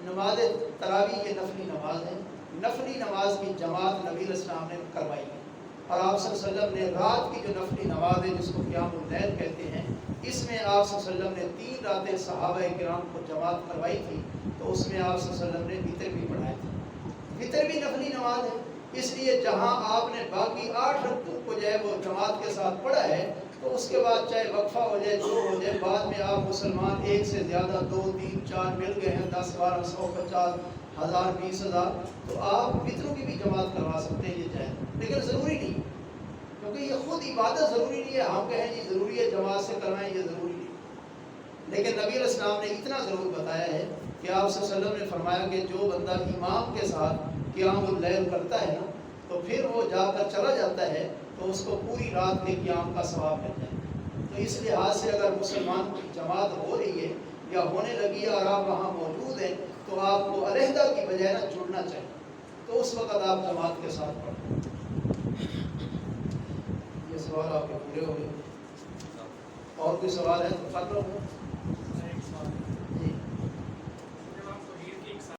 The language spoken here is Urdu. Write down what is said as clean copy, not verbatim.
نماز تراویح یہ نفلی نماز ہے، نفلی نماز کی جماعت نبی علیہ السلام نے کروائی ہے، اور آپ صلی اللہ علیہ وسلم نے رات کی جو نفلی نماز ہے جس کو قیام اللیل کہتے ہیں، اس میں آپ صلی اللہ علیہ وسلم نے 3 راتیں صحابہ کرام کو جماعت کروائی تھی، تو اس میں آپ صلی اللہ علیہ وسلم نے وتر بھی پڑھائے تھے۔ وتر بھی نفلی نماز ہے، اس لیے جہاں آپ نے باقی 8 رکعتوں کو جو ہے وہ جماعت کے ساتھ پڑھا ہے، تو اس کے بعد چاہے وقفہ ہو جائے جو ہو جائے، بعد میں آپ مسلمان ایک سے زیادہ 2 3 4 مل گئے ہیں 10 12 100 50 1000 20,000، تو آپ وتروں کی بھی جماعت کروا سکتے ہیں، یہ جائے، لیکن ضروری نہیں، کیونکہ یہ خود عبادت ضروری نہیں ہے ہم کہیں جی ضروری ہے جماعت سے کروائیں، یہ ضروری نہیں، لیکن نبی علیہ السلام نے اتنا ضرور بتایا ہے کہ آپ صلی اللہ علیہ وسلم نے فرمایا کہ جو بندہ امام کے ساتھ قیام اللیل کرتا ہے نا، تو پھر وہ جا کر چلا جاتا ہے تو اس کو پوری رات کے قیام کا ثواب مل جائے گا۔ تو اس لحاظ سے اگر مسلمان کی جماعت ہو رہی ہے یا ہونے لگی ہے اور آپ وہاں موجود ہیں، تو آپ کو علیحدہ کی بجائے نہ جڑنا چاہیے، تو اس وقت آپ جماعت کے ساتھ پڑھیں۔ یہ سوال آپ کے پورے ہو گئے، اور کوئی سوال ہے تو کر لو۔